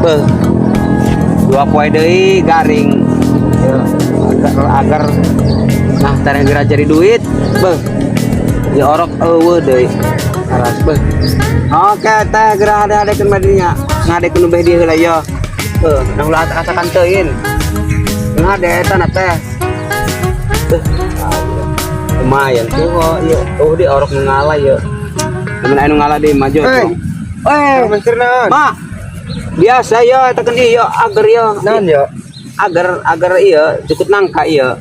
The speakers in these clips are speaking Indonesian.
Beh. Dua poe deui garing. Agar nah tareng geura jadi duit. Beh. Ya orok eueuh deui. Aras beh. Oke teh geura ada-adekeun badinya. Ngadekeun beh dieu heula yo. Beh, nah ulah asakan teuin. Ngade eta na teh. Lumayan tuh oh iya oh di orok ngalah ya temen anu ngalah di maju ma biasa ya tekan iya agar ya Naon ya? agar iya cukup nangka iya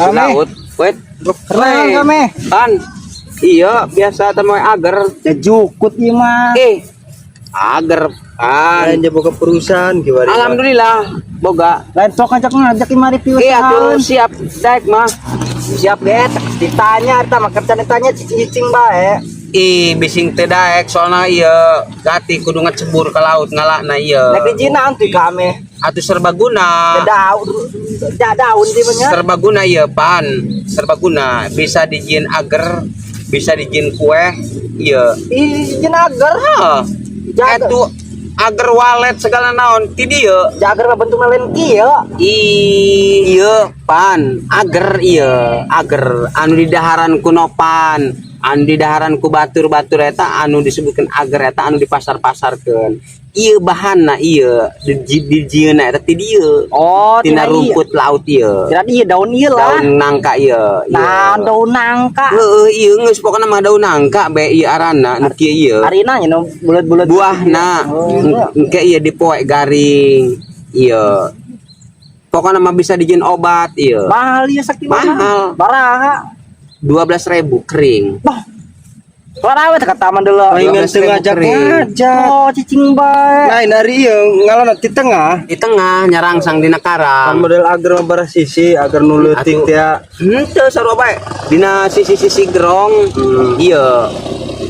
laut wait Keren kami. kan iya biasa temen agar Ya jukut ieu mah. agar kan Lain buka perusahaan gimana? alhamdulillah boga Lain sok ngajak imari pius. atuh siap daek mah siap Bet, ditanya eta mah kerjaan ditanya cicing-cicing bae. bising teh daek soalnya iya gati kudu ngecebur ke laut ngalahna iya Nek dijina anti kami. atuh serbaguna Daun di nya. serbaguna iya pan serbaguna bisa dijin agar bisa dijin kue iya Ijin agar. heeh Jager. itu agar walet segala naon ti dieu Jager mah bentukna lain kieu. iya pan agar iya agar anu di daharan ku nopan anu di daharan ku batur-batur eta anu disebutkan agar eta anu dipasar-pasarkeun iya bahanna iya dijieuna eta ti dieu Oh, tina rumput laut ieu Kira ieu daun ieu lah. daun nangka ieu Nah, daun nangka. heeh ieu geus pokona mah daun nangka be ieu aranna nu kieu ieu Harina nya nu bulat-bulat. buahna engke ieu dipoe garing ieu pokona mah bisa dijieun obat ieu Mahal ieu sakti Mahal. Baraha. 12.000 kering Baraha we teh kata mah deuleu. Palingan teu ngajak-ngajak. Oh, cicing bae. Lain hari ieu ngalana di tengah di tengah nyarangsang dina kan karang model agar barah sisi agar nuleutik Atuh. teh henteu sarua bae dina sisi-sisi gerong iya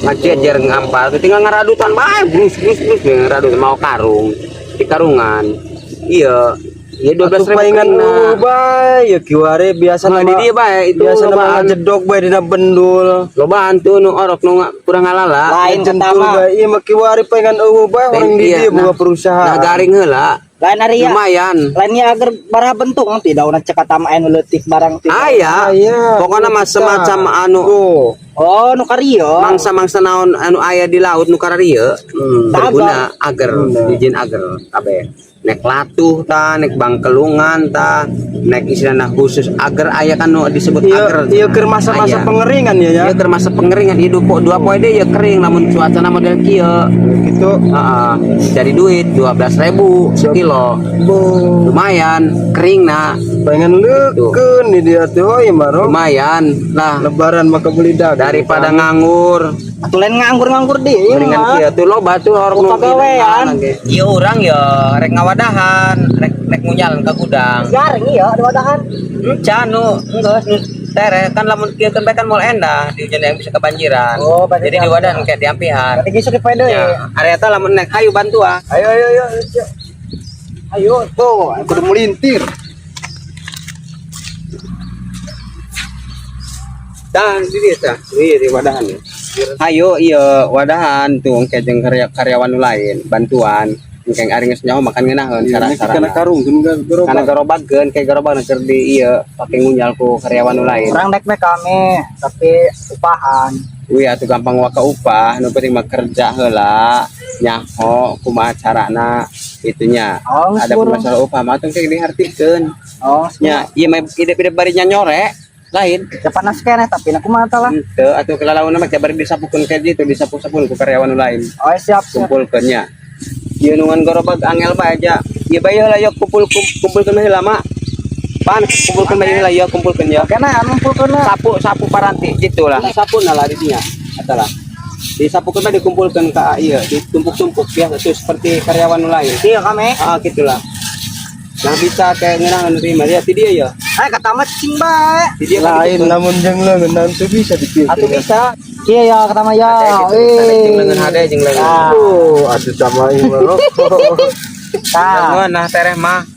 ngajejer ngampal tinggal ngaradutan bae brus ngaradut mau karung di karungan iya iya 12.000 palingan kena bae ya kiware biasa di dia bae itu biasa nama lobaan jedok bae dina bendul lobaan tuh nu orok nu kurang ngalala Lain kata jentul mah. bae ieu mah kiware palingan eueuh bae orang di Iya, dia nah. boga perusahaan nah garing heula Lain hari ya. lumayan Lainnya agar baraha bentuk nanti daunna cek kata mah anu leutik barang ti. aya Aya. pokoknya mah semacam anu tuh Oh, nu kario. mangsa-mangsa naon anu aya di laut nu kararieu berguna agar izin agar kabeh nek latuh ta nek bangkelungan ta nek istilahna khusus agar aya kan nu disebut agar ieu keur masa-masa Aya. pengeringan ya ya ieu keur masa pengeringan hidup dua poe deui ya kering lamun cuacana model kieu gitu heeh jadi duit 12.000 sekilo lumayan kering nah pengen leukeun di dia teh oh ieu mah Ro. lumayan lah lebaran maka beli dagang daripada nganggur Atuh lain nganggur-nganggur deui mendingan mah. kieu tuh loba tuh orang nu Pagawean. ieu urang ya rek ngawadahan rek ngunyalan ka gudang Garing ieu ada wadahan. can nu geus nu tere kan lamun kieu kan bae kan moal endah di hujan yang bisa kebanjiran Oh, berarti jadi di wadah kayak di ampihan Berarti geus poe deui. ya area eta lamun nek hayu bantu ah ayo ayo tuh kudu melintir dah di dieu tah di wadahan ya hayu iya wadahan tuh engke jeung karyawan nu lain bantuan engke ari geus nyaho makan ngeunaheun kana cara-cara karung kan karena gerobakkeun kayak gerobak keur di ieu pake ngunyal ku karyawan nu lain Orang dek kami tapi upahan. wih atuh gampang waka upah nu penting mah kerja heula nyaho kumaha carana itunya Oh, ada suruh. masalah upah mah atuh kayak dihartikeun Oh, nya ieu mah ide-ide barinya nyore lain ya panas kene tapi aku mah lah. henteu atuh kelalauna mah bari disapukeun kayak gitu disapu-sapukeun ku karyawan nu lain Oh, siap. kumpulkeun nya ieu nungan gerobak angel bae aja ieu bae heula yuk kumpulkeun heula mah pan kumpulkeun bae heula yuk kumpulkeun ya Kena ngumpulkeun. sapu paranti gitulah sapu lah dinya atalah disapukeun mah dikumpulkeun ka ieu ditumpuk-tumpuk biasa tuh seperti karyawan nu lain Iya kami. gitulah nah bisa kayak ngeunah nerima ya ti dia ya Kata mah cicing bae. ti dia lain namun jeung leungeun nanti bisa dipilih Atuh bisa. Iya ya kata mah ya. jeung leungeun hade jeung leungeun atuh sama ieu mah Ro. Tah. nah tereh mah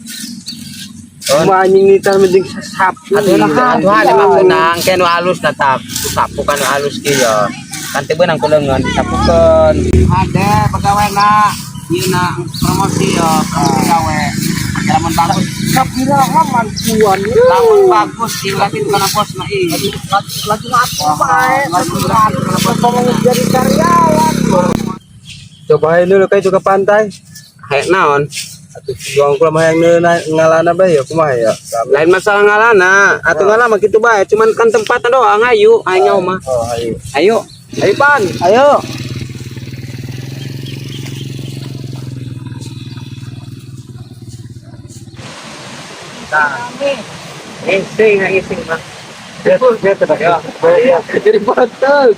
Cuma anjing nitan mending sapu. atuh hade mah keunang ke nu alus tetap sapu kan nu alus kieu ya kan teu beunang ku leungeun disapukeun hade pegawena Iya na promosi ya, promosi gawe. Lamun bagus. Kapiraha mancuan. Lamun bagus sih lagi kana bos na Lagi ngaku bae. Ngomong jadi karyawan. Coba dulu kayak juga pantai. Kayak naon? Atuh juang kula mah yang ngalana bae ya kumaha ya. Lain masalah ngalana, atau ngalama gitu bae, cuman kan tempatnya doang ayo, ayo mah. Oh, ayo. Ayo. Ayo Pan. Ayo. Ngising mah. Jadi pantai.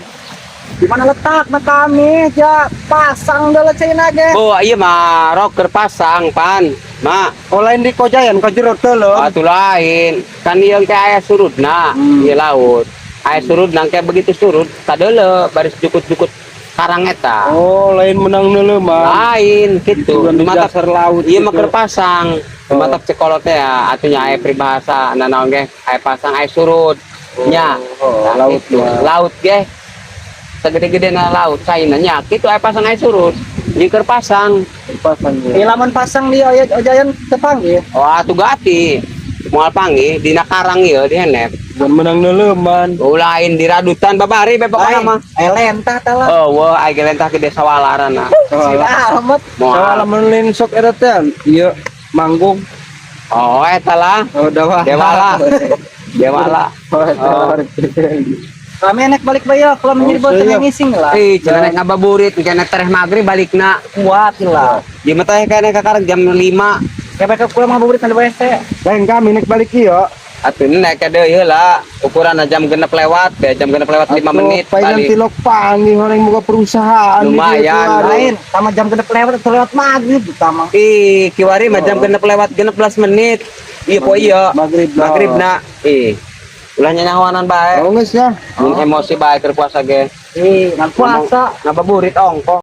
Di mana letak na kami? Ja pasang dulu cina ge. Oh iya mah rocker pasang Pan. Mak, Oh lain di Kojayan, Kojero teuleum. atuh lain. Kan ieu kayak aya surutna, ieu laut. Aya surut nang kayak begitu surut, tadeule baris jukut-jukut karang eta. Oh lain menang teuleum mah. Lain gitu. Di dasar laut. Iya gitu. mah keur pasang. Matak cekolot teh ya, atunya aya peribahasa nanaon ge, aya pasang aya surut. Nya. Nah, laut gitu. mah. Laut ge. Segede-gede na laut saina nya kitu aya pasang aya surut. Ieu keur pasang. Pasang Di ya. lamun pasang di ojayan tepanggih. Oh atuh gati. Moal panggih dina karang ieu di henep. Dan menang teuleum man. Oh lain di radutan babari be pokona mah. Lentah tala. Oh wah aya ge lentah ke desa walarana. Sila amat. Sawala meulin sok eta teh. Ieu manggung. Oh eta lah. Oh dawah. Dewala. Dewala. Oh. Kami enak balik bayo kalau menjadi Oh, boten siap. yang ngising lah. Eh, cenah naik ngababurit, kena tereh maghrib balikna. Kuat lah. Di mah teh kene kakarek jam 5. Kayak mereka pulang ngabuburit na WC. Lain kami naik balik ieu. Atuh naik ka deui heula. Ukuran jam 6 lewat, jam 6 lewat 5 menit Palingan balik. tilok panggih orang boga perusahaan. Lumayan. di dieu tuh, Lain, sama jam genep lewat atau lewat maghrib utama. Ih, kiwari mah jam 6 lewat 16 menit. Iya po iya. Maghrib. Maghribna. Ih. Ulah nyanyawanan bae. Oh geus ya. Mun emosi bae keur puasa ge. Nang puasa. Ngababurit ongko.